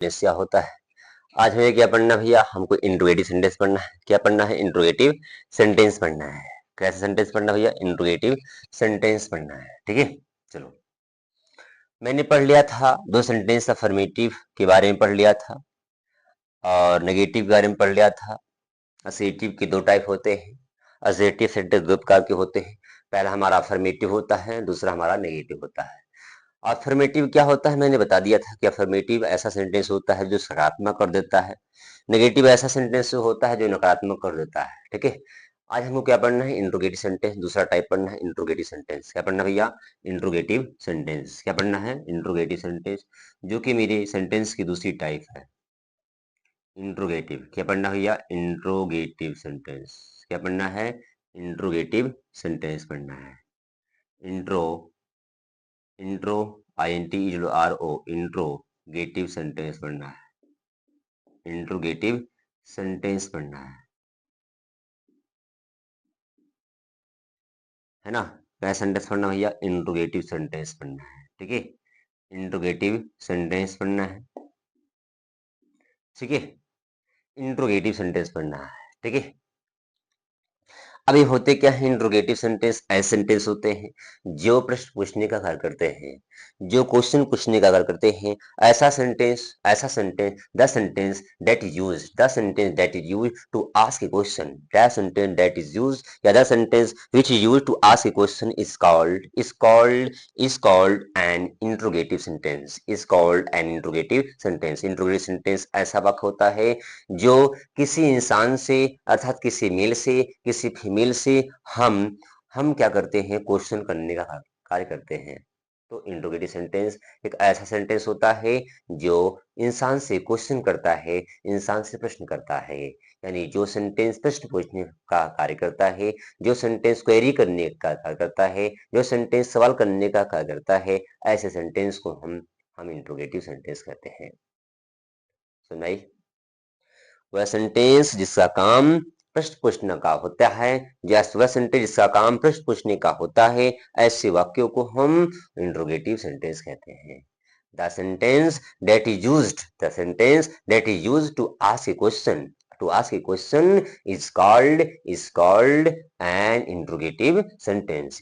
क्या होता है। आज हमें क्या पढ़ना भैया, हमको इंट्रोगेटिव सेंटेंस पढ़ना है। क्या पढ़ना है? इंट्रोगेटिव सेंटेंस पढ़ना है। कैसे सेंटेंस पढ़ना भैया? इंट्रोगेटिव सेंटेंस पढ़ना है। ठीक है, चलो मैंने पढ़ लिया था दो सेंटेंस अफर्मेटिव के बारे में पढ़ लिया था और नेगेटिव के बारे में पढ़ लिया था। असेटिव के दो टाइप होते हैं। असेटिव सेंटेंस दो प्रकार के होते हैं। पहला हमारा अफर्मेटिव होता है, दूसरा हमारा नेगेटिव होता है। अफर्मेटिव क्या होता है मैंने बता दिया था कि अफर्मेटिव ऐसा सेंटेंस होता है जो सकारात्मक कर देता है। नेगेटिव ऐसा सेंटेंस होता है जो नकारात्मक कर देता है। ठीक है, आज हमको क्या पढ़ना है? Interrogative sentence. दूसरा टाइप पढ़ना है इंट्रोगेटिव सेंटेंस। क्या पढ़ना भैया? Interrogative sentence. क्या पढ़ना है? इंट्रोगेटिव सेंटेंस, जो कि मेरे सेंटेंस की दूसरी टाइप है इंट्रोगेटिव। क्या पढ़ना भैया? Interrogative sentence. क्या पढ़ना है? इंट्रोगेटिव सेंटेंस पढ़ना है। Intro intro INTRO interrogative sentence पढ़ना है। इंट्रोगेटिव सेंटेंस पढ़ना है ना। क्या सेंटेंस पढ़ना भैया? इंट्रोगेटिव सेंटेंस पढ़ना है। ठीक है, इंट्रोगेटिव सेंटेंस पढ़ना है। ठीक है, इंट्रोगेटिव सेंटेंस पढ़ना है। ठीक है, अभी होते क्या है? इंट्रोगेटिव सेंटेंस ऐसे सेंटेंस होते हैं जो प्रश्न पूछने का कार्य करते हैं, जो क्वेश्चन पूछने का कार्य करते हैं। ऐसा sentence the sentence that is used to ask a question, the sentence that is used या the sentence which is used to ask a question is called an interrogative sentence. Interrogative sentence ऐसा वाक्य होता है जो किसी इंसान से अर्थात किसी मेल से किसी फीमेल से हम क्या करते हैं? क्वेश्चन करने का कार्य करते हैं। तो इंट्रोगेटिव सेंटेंस एक ऐसा सेंटेंस होता है जो इंसान से क्वेश्चन करता है, इंसान से प्रश्न करता है। यानी जो सेंटेंस प्रश्न पूछने का कार्य करता है, जो सेंटेंस क्वेरी करने का कार्य करता है, जो सेंटेंस सवाल करने का कार्य करता है, ऐसे सेंटेंस को हम इंट्रोगेटिव सेंटेंस कहते हैं। सुनाई? वह सेंटेंस जिसका काम प्रश्न पूछने का होता है, वह सेंटेंस जिसका काम प्रश्न पूछने का होता है, ऐसे वाक्यों को हम इंट्रोगेटिव सेंटेंस कहते हैं। The sentence that is used to ask a question is called an interrogative sentence।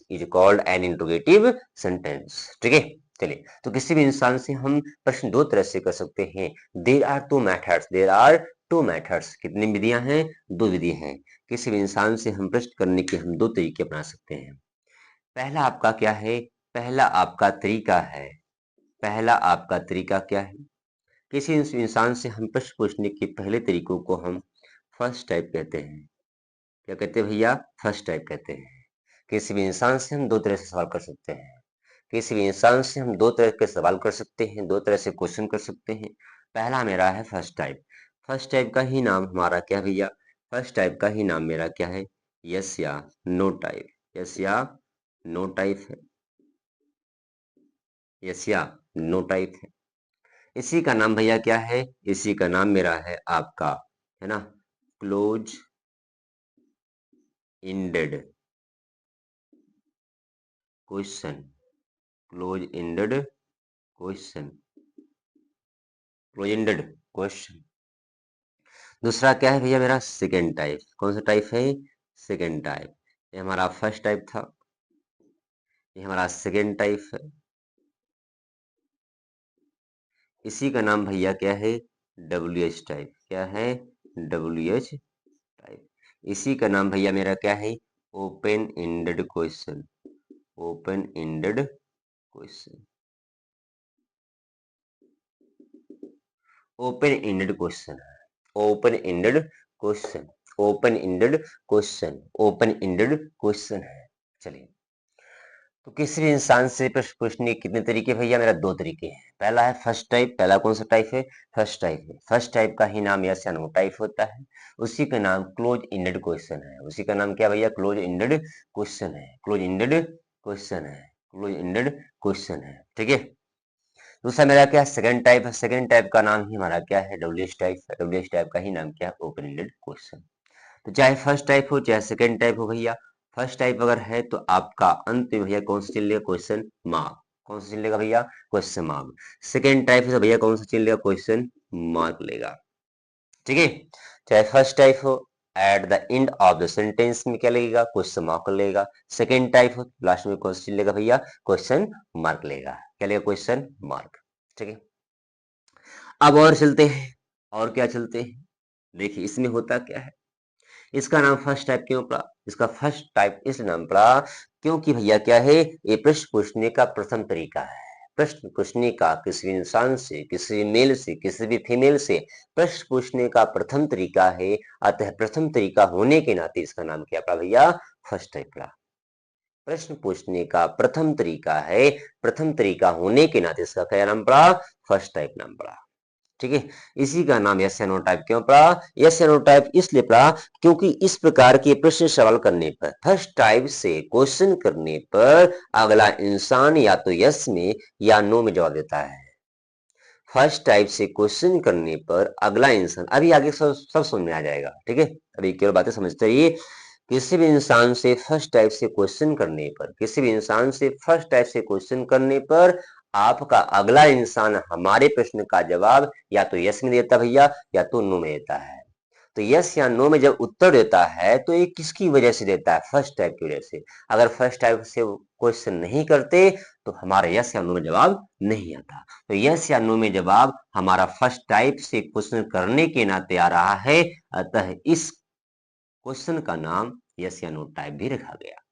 ठीक है, चलिए तो किसी भी इंसान से हम प्रश्न दो तरह से कर सकते हैं। There are two methods. कितनी विधियां हैं? दो विधि हैं। किसी भी इंसान से हम प्रश्न करने के हम दो तरीके अपना सकते हैं। पहला आपका क्या है? पहला आपका तरीका क्या है? किसी इंसान से हम प्रश्न पूछने के पहले तरीकों को हम फर्स्ट टाइप कहते हैं। क्या कहते हैं भैया? फर्स्ट टाइप कहते हैं। किसी भी इंसान से हम दो तरह से सवाल कर सकते हैं। किसी भी इंसान से हम दो तरह के सवाल कर सकते हैं, दो तरह से क्वेश्चन कर सकते हैं। पहला मेरा है फर्स्ट टाइप। फर्स्ट टाइप का ही नाम हमारा क्या भैया? फर्स्ट टाइप का ही नाम मेरा क्या है? यस या नो टाइप। यस या नो टाइप है। यस या नो टाइप है। इसी का नाम भैया क्या है? इसी का नाम मेरा है आपका, है ना, close ended question. Close ended question. Close ended question. दूसरा क्या है भैया मेरा? Second type. कौन सा टाइप है? Second type. ये हमारा फर्स्ट टाइप था, ये हमारा सेकेंड टाइप है। इसी का नाम भैया क्या है? WH type. क्या है? WH type. इसी का नाम भैया मेरा क्या है? Open ended question. Open ended question. Open ended question है। Open ended question. Open ended question. Open ended question है। चलिए, तो किसी भी इंसान से प्रश्न पूछने के कितने तरीके भैया? मेरा दो तरीके हैं। पहला है फर्स्ट टाइप। पहला कौन सा टाइप है? फर्स्ट टाइप है। फर्स्ट टाइप का ही नाम यस या नो टाइप होता है। उसी का नाम क्लोज इंडेड क्वेश्चन है। उसी का नाम क्या भैया? क्लोज इंडेड क्वेश्चन है। क्लोज इंडेड क्वेश्चन है। क्लोज इंडेड क्वेश्चन है। ठीक है, दूसरा मेरा क्या है? सेकंड टाइप है। सेकंड टाइप का नाम ही हमारा क्या है? WH टाइप है। WH टाइप का ही नाम क्या है? Open ended question. तो चाहे फर्स्ट टाइप हो चाहे सेकंड टाइप हो भैया, फर्स्ट टाइप अगर है तो आपका अंत में भैया कौन सा चलेगा? Question mark. कौन सा चिन्ह लेगा भैया? Question mark. सेकेंड टाइप है तो भैया कौन सा चिन्ह लेगा? क्वेश्चन मार्क लेगा। ठीक है, चाहे फर्स्ट टाइप हो at the end of the sentence में क्या लगेगा? क्वेश्चन मार्क लेगा। सेकेंड टाइप हो लास्ट में कौन सा चिन्ह लेगा भैया? क्वेश्चन मार्क लेगा। क्या लेगा? Question mark. ठीक है, अब और चलते हैं, और क्या चलते हैं, देखिए इसमें होता क्या है। इसका नाम फर्स्ट टाइप क्यों पड़ा? इसका फर्स्ट टाइप इसलिए नाम पड़ा क्योंकि भैया क्या है, ये प्रश्न पूछने का प्रथम तरीका है। प्रश्न पूछने का किसी इंसान से, किसी मेल से, किसी भी फीमेल से प्रश्न पूछने का प्रथम तरीका है। अतः प्रथम तरीका होने के नाते इसका नाम क्या पड़ा भैया? फर्स्ट टाइप पड़ा। प्रश्न पूछने का प्रथम तरीका है, प्रथम तरीका होने के नाते इसका क्या नाम पड़ा? फर्स्ट टाइप नाम पड़ा। ठीक है, इसी का नाम यस या नो टाइप क्यों पड़ा? यस या नो टाइप इसलिए पड़ा क्योंकि इस प्रकार के प्रश्न सवाल करने पर, फर्स्ट टाइप से क्वेश्चन करने पर अगला इंसान या तो यस में या नो में जवाब देता है। फर्स्ट टाइप से क्वेश्चन करने पर अगला इंसान, अभी आगे सब समझ में आ जाएगा। ठीक है, अभी केवल बातें समझते रहिए। किसी भी इंसान से फर्स्ट टाइप से क्वेश्चन करने पर, किसी भी इंसान से फर्स्ट टाइप से क्वेश्चन करने पर आपका अगला इंसान हमारे प्रश्न का जवाब या तो यस में देता भैया या तो नो में देता है। तो यस या नो में जब उत्तर देता है तो ये किसकी वजह से देता है? फर्स्ट टाइप की वजह से। अगर फर्स्ट टाइप से क्वेश्चन नहीं करते तो हमारा यस या नो में जवाब नहीं आता। तो यस या नो में जवाब हमारा फर्स्ट टाइप से क्वेश्चन करने के नाते आ रहा है, अतः इस क्वेश्चन का नाम यस या नो टाइप भी रखा गया।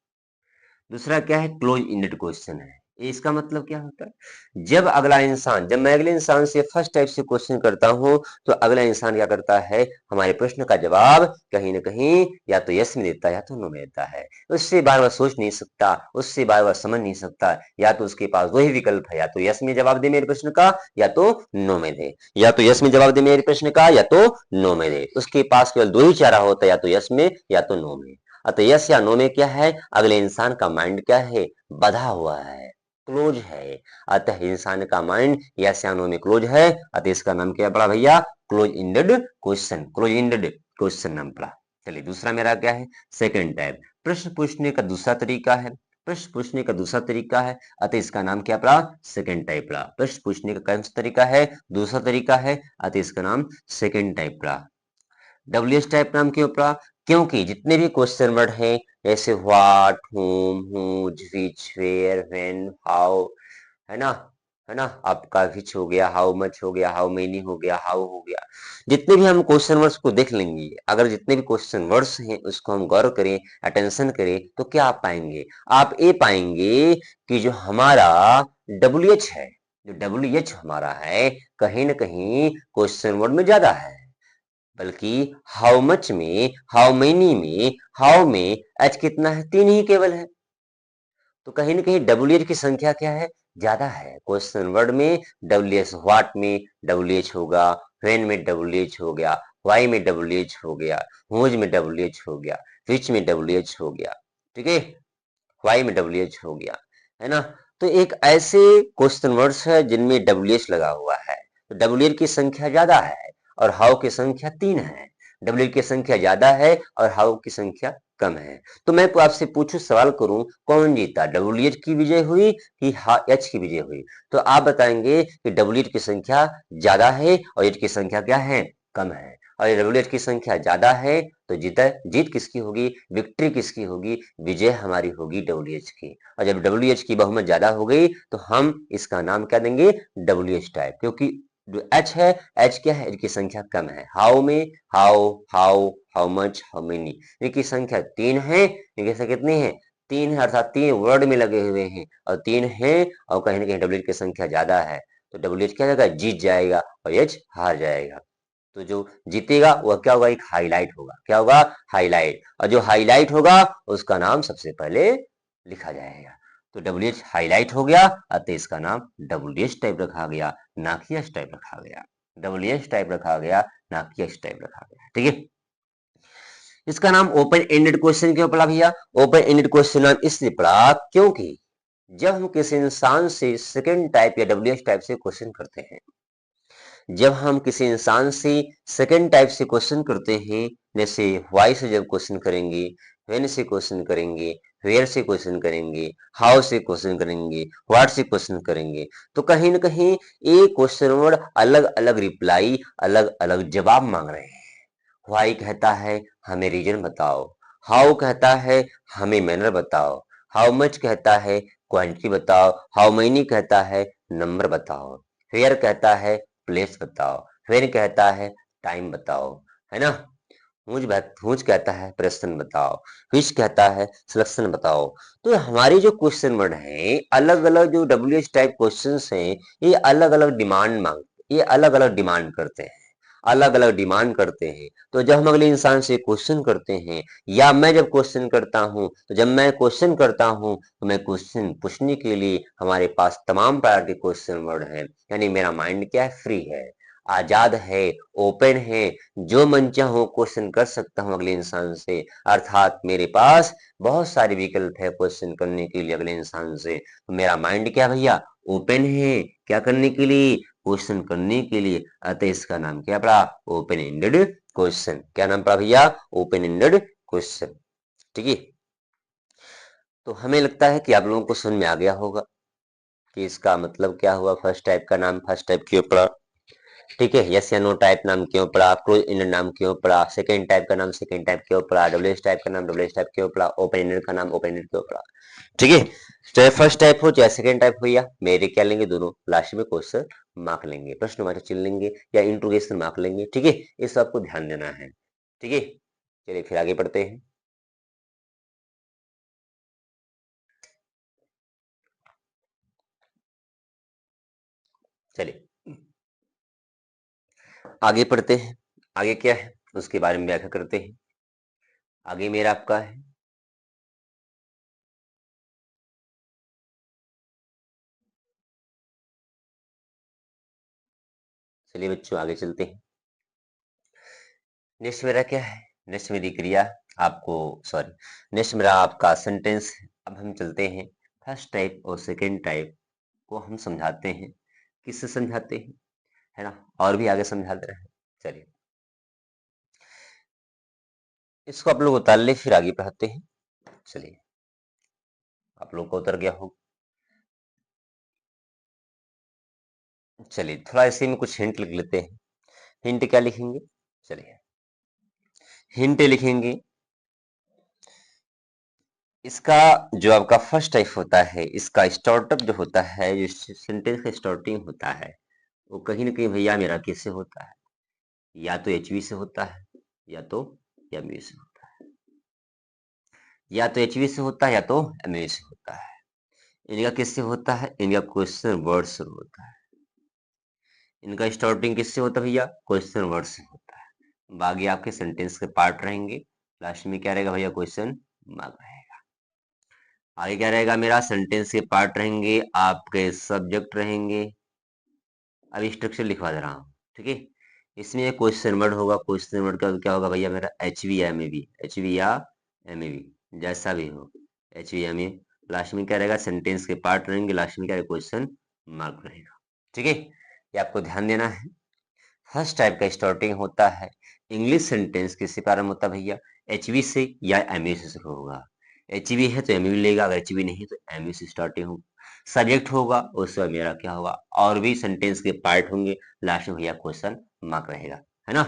दूसरा क्या है? क्लोज इंडेड क्वेश्चन है। इसका मतलब क्या होता है? जब अगला इंसान, जब मैं अगले इंसान से फर्स्ट टाइप से क्वेश्चन करता हूं तो अगला इंसान क्या करता है? हमारे प्रश्न का जवाब कहीं ना कहीं या तो यस में देता है या तो नो में देता है। उससे बार बार सोच नहीं सकता, उससे बार बार समझ नहीं सकता, या तो उसके पास दो ही विकल्प है, या तो यस में जवाब दे मेरे प्रश्न का या तो नो में दे, या तो यस में जवाब दे मेरे प्रश्न का या तो नो में दे। उसके पास केवल दो ही चारा होता है, या तो यस में या तो नो में। अतः यस या नो में क्या है? अगले इंसान का माइंड क्या है? बधा हुआ है, क्लोज है। अतः इंसान का माइंड यस या नो में क्लोज है, अतः इसका नाम क्या पड़ा भैया? Close ended question. Close ended question नाम पड़ा। चलिए दूसरा मेरा क्या है? Second type. प्रश्न पूछने का दूसरा तरीका है, प्रश्न पूछने का दूसरा तरीका है, अतः इसका नाम क्या पड़ा? सेकंड टाइप पड़ा। प्रश्न पूछने का कौन सा तरीका है? दूसरा तरीका है, अतः इसका नाम सेकंड टाइप पड़ा। डब्ल्यूएच टाइप नाम क्यों पड़ा? क्योंकि जितने भी क्वेश्चन वर्ड हैं जैसे what, whom, whose, which, where, when, how, है ना, है ना, आपका विच हो गया, हाउ मच हो गया, हाउ मेनी हो गया, हाउ हो गया, जितने भी हम क्वेश्चन वर्ड्स को देख लेंगे, अगर जितने भी क्वेश्चन वर्ड्स हैं उसको हम गौर करें, अटेंशन करें, तो क्या आप पाएंगे? आप ये पाएंगे कि जो हमारा डब्ल्यूएच है, जो डब्ल्यूएच हमारा है, कहीं ना कहीं क्वेश्चन वर्ड में ज्यादा है। बल्कि हाउ मच में, हाउ मेनी में, हाउ में एच कितना है? तीन ही केवल है। तो कहीं ना कहीं डब्ल्यू एच की संख्या क्या है? ज्यादा है। क्वेश्चन वर्ड में डब्ल्यू एच, व्हाट में डब्ल्यू एच होगा, व्हेन में डब्ल्यू एच हो गया, वाई में डब्ल्यू एच हो गया, हुज में डब्ल्यू एच हो गया, विच में डब्ल्यू एच हो गया, ठीक है, वाई में डब्ल्यू एच हो गया, है ना। तो एक ऐसे क्वेश्चन वर्ड्स है जिनमें डब्ल्यू एच लगा हुआ है, तो डब्ल्यू एच की संख्या ज्यादा है और हाउ की संख्या तीन है। डब्ल्यू की संख्या ज्यादा है और हाउ की संख्या कम है। तो मैं आपसे पूछूं, सवाल करूं, कौन जीता? डब्ल्यू एच की विजय हुई कि एच की विजय हुई? तो आप बताएंगे कि डब्ल्यू एच की संख्या ज्यादा है और एच की संख्या क्या है? कम है। और डब्ल्यू एच की संख्या ज्यादा है तो जीत किसकी होगी? विक्ट्री किसकी होगी? विजय हमारी होगी डब्ल्यू एच की। और जब डब्ल्यू एच की बहुमत ज्यादा हो गई तो हम इसका नाम क्या देंगे? W H type. क्योंकि जो एच है, एच क्या है? इनकी संख्या कम है। हाउ में how, how, how much, how many, इनकी संख्या तीन है। इनकी संख्या कितनी है? तीन है, अर्थात तीन वर्ड में लगे हुए हैं और तीन है, और कहीं ना कहीं डब्ल्यू एच की संख्या ज्यादा है, तो डब्ल्यू एच क्या जाएगा? जीत जाएगा और एच हार जाएगा। तो जो जीतेगा वह क्या होगा? एक हाईलाइट होगा। क्या होगा? हाईलाइट। और जो हाईलाइट होगा उसका नाम सबसे पहले लिखा जाएगा। तो डब्ल्यू एच हाईलाइट हो गया, अतः इसका नाम डब्ल्यू एच टाइप रखा गया, ना कि एच टाइप रखा गया। डब्ल्यू एच टाइप रखा गया, ना कि एच टाइप रखा गया। ठीक है, इसका नाम ओपन एंडेड क्वेश्चन क्यों पड़ा भैया? ओपन एंडेड क्वेश्चन नाम इसलिए पड़ा क्योंकि जब हम किसी इंसान से सेकेंड टाइप या डब्ल्यू एच टाइप से क्वेश्चन करते हैं, जब हम किसी इंसान से सेकंड टाइप से क्वेश्चन करते हैं, जैसे वाई से जब क्वेश्चन करेंगे, व्हेन से क्वेश्चन करेंगे, वेयर से क्वेश्चन करेंगे, हाउ से क्वेश्चन करेंगे, व्हाट से क्वेश्चन करेंगे, तो कहीं ना कहीं एक क्वेश्चन वर्ड अलग अलग रिप्लाई, अलग अलग जवाब मांग रहे हैं। व्हाई कहता है हमें रीजन बताओ, हाउ कहता है हमें मैनर बताओ, हाउ मच कहता है क्वांटिटी बताओ, हाउ मैनी कहता है नंबर बताओ, वेयर कहता है प्लेस बताओ, व्हेन कहता है टाइम बताओ, है ना। हुज कहता है प्रश्न बताओ, विच कहता है सिलेक्शन बताओ। तो हमारी जो क्वेश्चन वर्ड है, अलग अलग जो डब्ल्यू टाइप क्वेश्चन हैं, ये अलग अलग डिमांड मांग, ये अलग अलग डिमांड करते हैं, अलग अलग डिमांड करते हैं। तो जब हम अगले इंसान से क्वेश्चन करते हैं, या मैं जब क्वेश्चन करता हूं, तो जब मैं क्वेश्चन करता हूं तो मैं क्वेश्चन पूछने के लिए हमारे पास तमाम प्रकार के क्वेश्चन वर्ड हैं, यानी मेरा माइंड क्या है, फ्री है, आजाद है, ओपन है, जो मन चाहो क्वेश्चन कर सकता हूं अगले इंसान से। अर्थात मेरे पास बहुत सारे विकल्प है क्वेश्चन करने के लिए अगले इंसान से। तो मेरा माइंड क्या भैया, ओपन है, क्या करने के लिए, क्वेश्चन करने के लिए। अतः इसका नाम क्या पड़ा, ओपन एंडेड क्वेश्चन। क्या नाम पड़ा भैया, ओपन एंडेड क्वेश्चन। ठीक है। तो हमें लगता है कि आप लोगों को समझ में आ गया होगा कि इसका मतलब क्या हुआ, फर्स्ट टाइप का नाम फर्स्ट टाइप क्यों पड़ा। ठीक है, यस या नो टाइप नाम क्यों पड़ा, क्लोज इंडेड नाम क्यों पड़ा, सेकंड टाइप का नाम सेकंड टाइप क्यों पड़ा, डबल एस टाइप का नाम डबल एस टाइप क्यों पड़ा, ओपन इंडेड का नाम ओपन इंडेड क्यों पड़ा। ठीक है, चाहे फर्स्ट टाइप हो चाहे सेकंड टाइप हो, या मेरे क्या लेंगे, दोनों लास्ट में क्वेश्चन मार्क लेंगे, प्रश्न वाचक चिन्ह लेंगे या इंट्रोगेशन मार्क लेंगे। ठीक है, इस आपको ध्यान देना है। ठीक है, चलिए फिर आगे बढ़ते हैं। चलिए आगे पढ़ते हैं, आगे क्या है उसके बारे में व्याख्या करते हैं। आगे मेरा आपका है, चलिए बच्चों आगे चलते हैं। नेक्स्ट मेरा क्या है, नेक्स्ट मेरी क्रिया आपको, सॉरी, नेक्स्ट मेरा आपका सेंटेंस। अब हम चलते हैं फर्स्ट टाइप और सेकेंड टाइप को हम समझाते हैं। किससे समझाते हैं, है ना, और भी आगे समझा दे रहे हैं। चलिए इसको आप लोग उतार ले, फिर आगे पढ़ाते हैं। चलिए आप लोग को उतर गया हो। चलिए थोड़ा इसी में कुछ हिंट लिख लेते हैं। हिंट क्या लिखेंगे, चलिए हिंट लिखेंगे। इसका जो आपका फर्स्ट टाइप होता है, इसका स्टार्टअप जो होता है, जो सेंटेंस का स्टार्टिंग होता है, वो कहीं ना कहीं भैया मेरा किससे होता है, या तो एचवी से होता है, या तो एमयू से होता है, या तो एचवी से होता है या तो एमयू से होता है। इनका किससे होता है, इनका क्वेश्चन वर्ड से होता है। इनका स्टार्टिंग किससे होता है भैया, क्वेश्चन वर्ड से होता है। बाकी आपके सेंटेंस के पार्ट रहेंगे, लास्ट में क्या रहेगा भैया, क्वेश्चन मार्क रहेगा। आगे क्या रहेगा, मेरा सेंटेंस के पार्ट रहेंगे, आपके सब्जेक्ट रहेंगे। अब स्ट्रक्चर लिखवा दे रहा हूँ। ठीक है, इसमें क्वेश्चन वर्ड होगा, क्वेश्चन वर्ड का क्या होगा भैया, मेरा एच वी या M A B, H V या एम ए बी जैसा भी हो, H V M A. Last में क्या रहेगा, सेंटेंस के पार्ट रहेंगे, लास्ट में क्या क्वेश्चन मार्क रहेगा। ठीक है, ये आपको ध्यान देना है। फर्स्ट टाइप का स्टार्टिंग होता है, इंग्लिश सेंटेंस किससे प्रारंभ होता है भैया, एच वी से या एम ए से शुरू होगा। एच वी है तो एम ए लेगा, अगर एच वी नहीं है तो एम ए से स्टार्टिंग होगा। सब्जेक्ट होगा उस पर मेरा क्या होगा, और भी सेंटेंस के पार्ट होंगे, लास्ट में भैया क्वेश्चन मार्क रहेगा, है ना।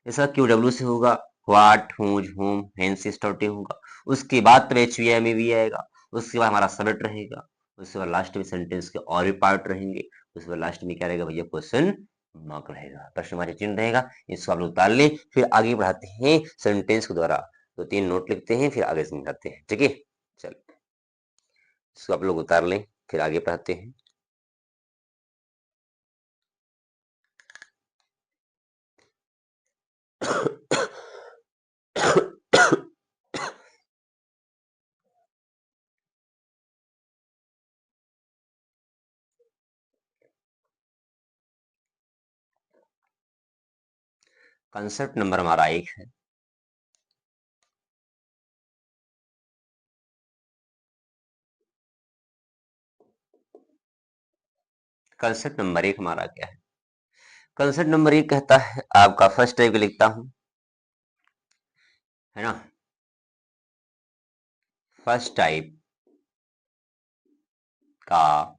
इसका क्यू डब्ल्यू से होगा, व्हाट हुज होम हेन से स्टार्टिंग होगा। उसके बाद तब एच वी एम ए भी आएगा, उसके बाद हमारा सब्जेक्ट रहेगा, उसके बाद लास्ट में सेंटेंस के और भी पार्ट रहेंगे, उसके बाद लास्ट में क्या रहेगा भैया, क्वेश्चन मार्क रहेगा, प्रश्नवाची चिन्ह रहेगा। इसको आप लोग उतार लें, फिर आगे बढ़ाते हैं सेंटेंस के द्वारा। तो 3 नोट लिखते हैं, फिर आगे समझाते हैं। ठीक है, चलो इसको आप लोग उतार लें, फिर आगे पढ़ाते हैं। कंसेप्ट नंबर हमारा 1 है। कंसेप्ट नंबर 1 हमारा क्या है, कंसेप्ट नंबर 1 कहता है, आपका फर्स्ट टाइप लिखता हूं, है ना। फर्स्ट टाइप का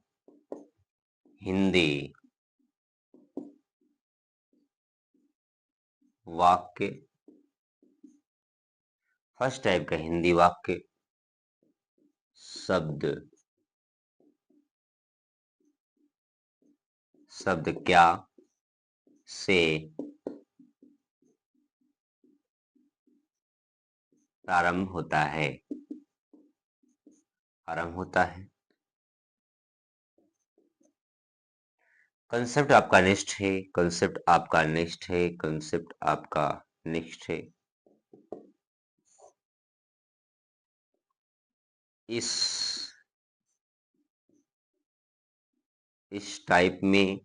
हिंदी वाक्य, फर्स्ट टाइप का हिंदी वाक्य शब्द, शब्द क्या से प्रारंभ होता है, प्रारंभ होता है। कंसेप्ट आपका नेक्स्ट है, कंसेप्ट आपका नेक्स्ट है, कंसेप्ट आपका नेक्स्ट है। इस टाइप में,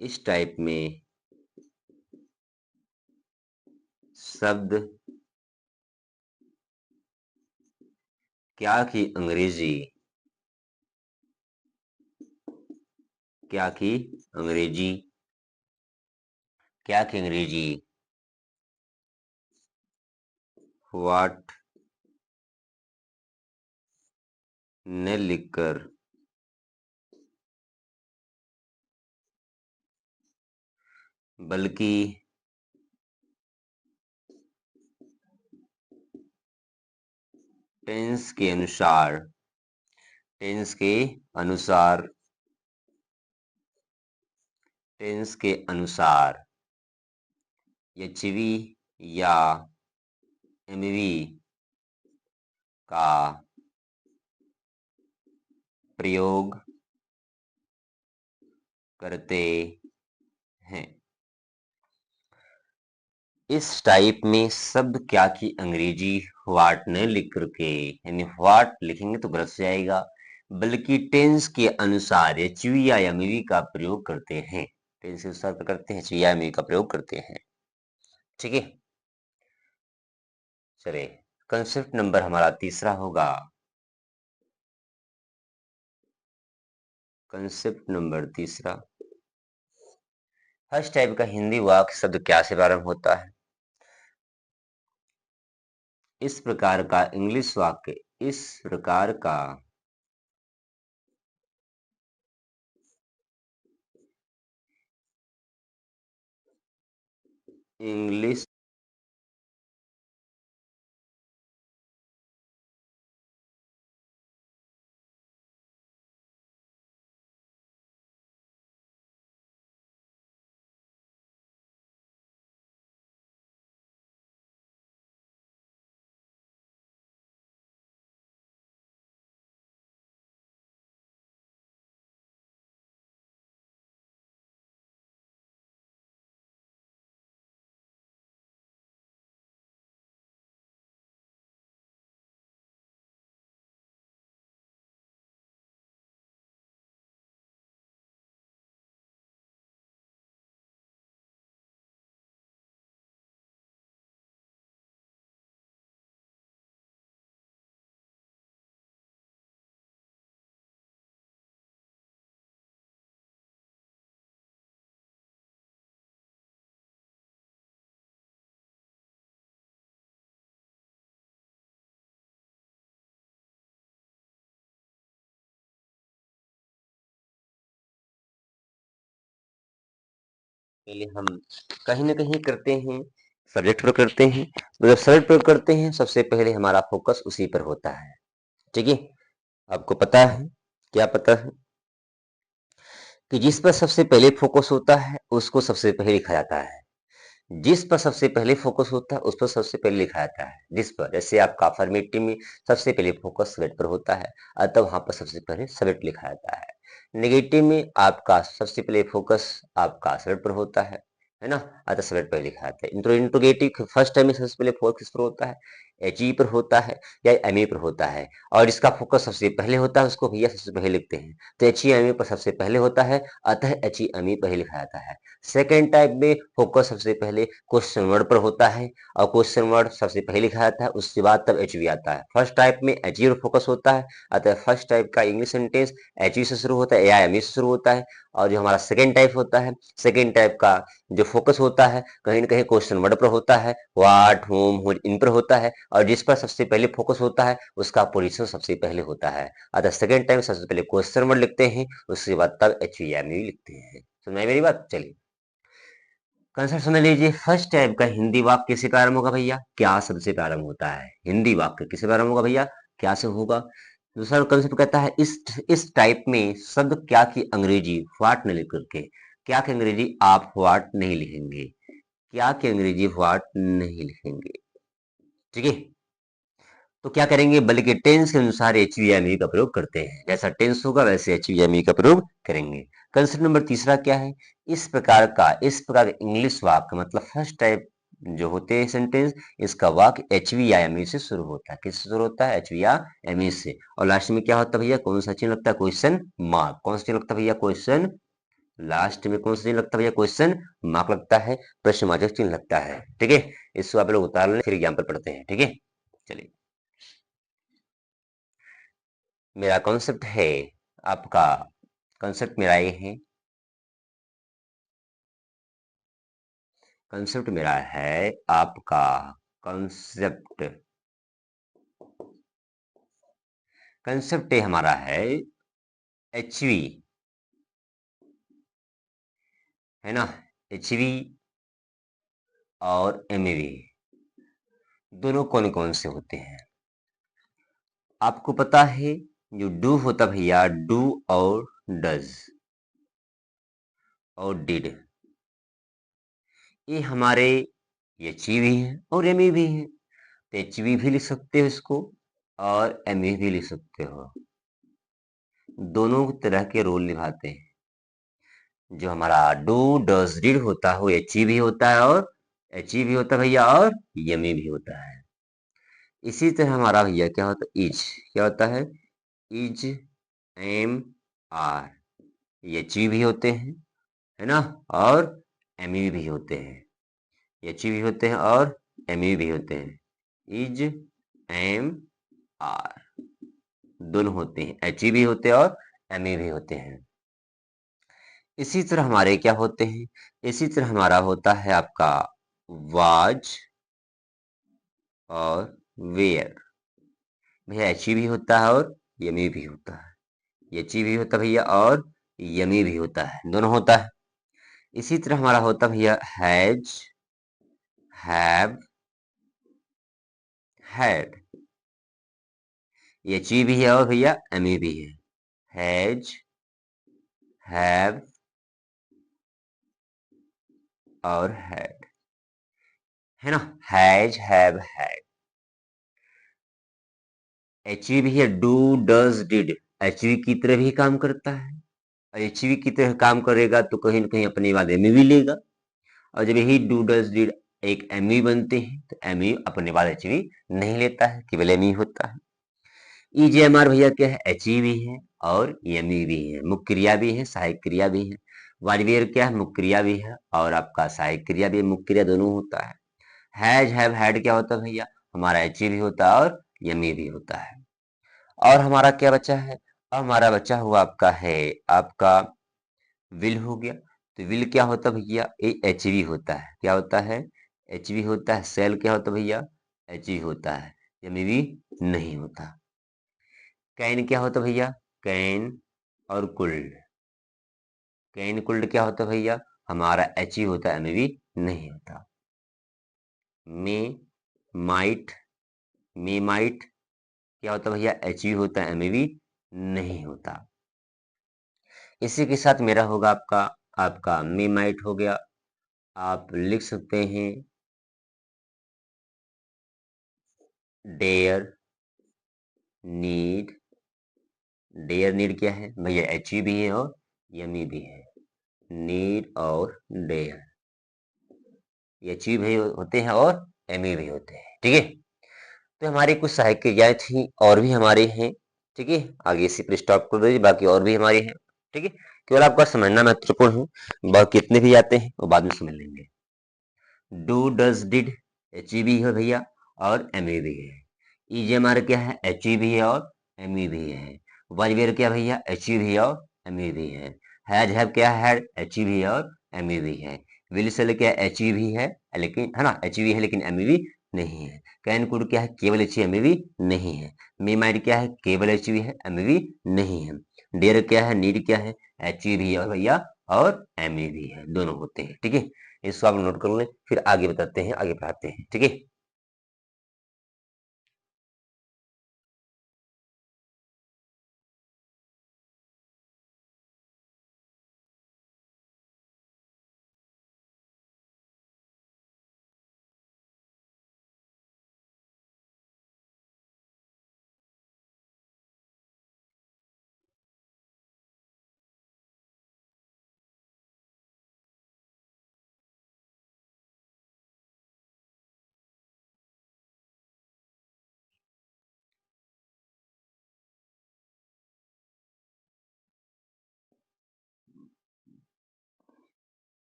इस टाइप में शब्द क्या की अंग्रेजी, क्या की अंग्रेजी, क्या की अंग्रेजी व्हाट ने लिखकर बल्कि टेंस के अनुसार, टेंस के अनुसार, टेंस के अनुसार एचवी या एमवी का प्रयोग करते हैं। इस टाइप में शब्द क्या की अंग्रेजी व्हाट ने लिख करके, यानी व्हाट लिखेंगे तो गलत हो जाएगा, बल्कि टेंस के अनुसार एचवी या एमवी का प्रयोग करते हैं, टेंस के अनुसार करते हैं, एचवी या एमवी का प्रयोग करते हैं। ठीक है, चलिए कंसेप्ट नंबर हमारा तीसरा होगा, कंसेप्ट नंबर तीसरा, फर्स्ट टाइप का हिंदी वाक्य शब्द क्या से प्रारंभ होता है। इस प्रकार का इंग्लिश वाक्य, इस प्रकार का इंग्लिश पहले हम कहीं ना कहीं करते हैं, सब्जेक्ट पर करते हैं, तो जब सब्जेक्ट पर करते हैं सबसे पहले हमारा फोकस उसी पर होता है। ठीक है, आपको पता है, क्या पता है कि जिस पर सबसे पहले फोकस होता है उसको सबसे पहले लिखा जाता है, जिस पर सबसे पहले फोकस होता है उस पर सबसे पहले लिखा जाता है। जिस पर, जैसे आपका अफर्मेटिव में सबसे पहले फोकस सब्जेक्ट पर होता है, अतः वहां पर सबसे पहले सब्जेक्ट लिखा जाता है। नेगेटिव में आपका सबसे पहले फोकस आपका सब्जेक्ट पर होता है ना, अतः सब्जेक्ट पर लिखा जाता है। इंट्रोगेटिव फर्स्ट टाइम में सबसे पहले फोकस किस पर होता है, एचई पर होता है या एमई पर होता है, और इसका फोकस सबसे पहले होता है उसको भैया सबसे पहले लिखते हैं, तो एचई एमई पर सबसे पहले होता है, अतः एचई एमई पर ही लिखा जाता है। सेकेंड टाइप में फोकस सबसे पहले क्वेश्चन वर्ड पर होता है और क्वेश्चन वर्ड सबसे पहले लिखा जाता है, उसके बाद तब एचवी आता है। फर्स्ट टाइप में एचवी पर फोकस होता है, अतः फर्स्ट टाइप का इंग्लिश सेंटेंस एचवी से शुरू होता है या एमई से शुरू होता है। और जो हमारा सेकेंड टाइप होता है, सेकेंड टाइप का जो फोकस होता है कहीं ना कहीं क्वेश्चन वर्ड पर होता है, व्हाट, होम, इन पर होता है, और जिस पर सबसे पहले फोकस होता है उसका पोजीशन सबसे पहले होता है। अतः सेकेंड टाइम सबसे पहले क्वेश्चन वर्ड लिखते हैं, उसके बाद तब HVMU लिखते हैं। सुन मेरी बात, चलिए कंसेप्ट समझ लीजिए। फर्स्ट टाइप का हिंदी वाक्य किससे प्रारंभ होगा भैया? क्या शब्द से प्रारंभ होता है? हिंदी वाक्य किससे प्रारंभ होगा भैया? क्या से होगा। दूसरा कंसेप्ट कहता है इस टाइप में शब्द क्या की अंग्रेजी व्हाट न लिख करके, क्या की अंग्रेजी आप व्हाट नहीं लिखेंगे, क्या की अंग्रेजी व्हाट नहीं लिखेंगे, ठीक है। तो क्या करेंगे, बल्कि टेंस के अनुसार HVMU का प्रयोग करते हैं, जैसा टेंस होगा वैसे HVMU का प्रयोग करेंगे। कंसेप्ट नंबर तीसरा क्या है, इस प्रकार इंग्लिश वाक्य मतलब फर्स्ट टाइप जो होते हैं सेंटेंस, इसका वाक्य HVMU से शुरू होता है। किससे शुरू होता है? HVMU से। और लास्ट में क्या होता है भैया? कौन सा चिन्ह लगता है? Question mark. कौन सा चिन्ह लगता है भैया? क्वेश्चन। लास्ट में कौन सा चिन्ह लगता है भैया? क्वेश्चन मार्क लगता है, प्रश्नवाचक चिन्ह लगता है, ठीक है। इसको आप लोग उतार लें, फिर एग्जाम्पल पढ़ते हैं, ठीक है। चलिए, मेरा कॉन्सेप्ट है आपका, कॉन्सेप्ट मेरा ये है, कॉन्सेप्ट मेरा है आपका, कॉन्सेप्ट कॉन्सेप्ट हमारा है HV, है ना। HV और MEV दोनों कौन कौन से होते हैं? आपको पता है जो डू होता भैया, डू और डज और डिड, ये हमारे HV भी हैं और MEV भी हैं। तो HV भी लिख सकते हो इसको और MEV भी लिख सकते हो, दोनों तरह के रोल निभाते हैं। जो हमारा डू डज डिड होता है वो HV भी होता है और HV भी होता है भैया और MEV भी होता है। इसी तरह हमारा भैया क्या होता है, इज, क्या होता है? इज, एम, आर, HV भी होते हैं, है ना, और MEV भी होते हैं। HV भी होते हैं और MEV भी होते हैं। इज, एम, आर दोनों होते हैं, HV भी होते हैं और MEV भी होते हैं। इसी तरह हमारे क्या होते हैं, इसी तरह हमारा होता है आपका वाज और वेयर। भैया HV भी होता है और यमी भी होता है, HV भी होता है भैया और यमी भी होता है, दोनों होता है। इसी तरह हमारा होता है भैया हैज, हैव, हैड, HV भी है और भैया MEV भी है। हैज, हैव और हैड, है ना। Has, have, had. HV भी है डू डज डिड, HV की तरह भी काम करता है, और HV की तरह काम करेगा तो कहीं ना कहीं अपने बाद MEV लेगा, और जब यही डू डज डिड एक MEV बनते हैं तो MEV अपने बाद HV नहीं लेता है, केवल MEV होता है। EJMR भैया क्या है, HV भी है और MEV भी है, मुख्य क्रिया भी है सहायक क्रिया भी है। वाजवेयर क्या है, मुख्य क्रिया भी है और आपका सहायक क्रिया भी है, मुख्य क्रिया दोनों होता है। हैज, हैव, हैड क्या होता है भैया, हमारा HV भी होता है और MEV भी होता है। और हमारा क्या बचा है, अब हमारा बचा हुआ आपका है आपका विल हो गया। तो विल क्या होता है भैया, ये HV होता है, क्या होता है? HV होता है। सेल क्या होता है भैया, HV होता है, MEV नहीं होता। कैन क्या होता है भैया, कैन और कुल्ड, कैन कुल्ड क्या होता है भैया, हमारा HV होता है, MEV नहीं होता। मे, माइट, मे माइट क्या होता है भैया, HV होता है, MEV नहीं होता। इसी के साथ मेरा होगा आपका आपका मे माइट हो गया। आप लिख सकते हैं डेयर नीड, डेयर नीड क्या है भैया, HV भी है और MEV भी है। नीड और डेयर HV भी होते हैं और MEV भी होते हैं, ठीक है। तो हमारी कुछ सहायक क्रियाएं थी और भी हमारे हैं, ठीक है। आगे इसी पर स्टॉप कर दीजिए, बाकी और भी हमारे हैं, ठीक है। केवल आपका समझना महत्वपूर्ण है, बाकी कितने भी आते हैं वो बाद में समझ लेंगे। डू डज डिड HV भी है भैया और MEV भी है। EJMR क्या है, HV भी है और MEV भी है। वाजवेयर क्या भैया, HV भी है और MEV भी है। हैज, हैव क्या है, HV भी है और MEV भी है। विल सेल क्या, HV भी है लेकिन, है ना, HV है लेकिन MEV नहीं है। कैन कुड क्या है, केवल एच एम भी नहीं है। मे माइट क्या है, केवल एच है, एम भी नहीं है। डेयर क्या है, नीड क्या है, एच भी है भैया और एम भी है, दोनों होते हैं। ठीक है, इसको आप नोट कर लें, फिर आगे बताते हैं, आगे पढ़ाते हैं। ठीक है,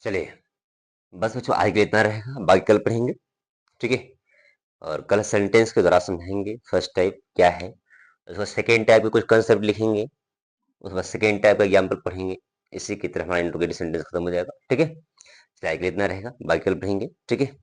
चलिए बस बच्चों आज के लिए इतना रहेगा, बाकी कल पढ़ेंगे। ठीक है, और कल सेंटेंस के द्वारा समझाएंगे फर्स्ट टाइप क्या है, उसके बाद सेकेंड टाइप के कुछ कंसेप्ट लिखेंगे, उसके बाद सेकेंड टाइप का एग्जाम्पल पढ़ेंगे। इसी की तरह हमारा इंट्रोगेटिव सेंटेंस खत्म हो जाएगा। ठीक है, चलिए आज के लिए इतना रहेगा, बाकी कल पढ़ेंगे। ठीक है।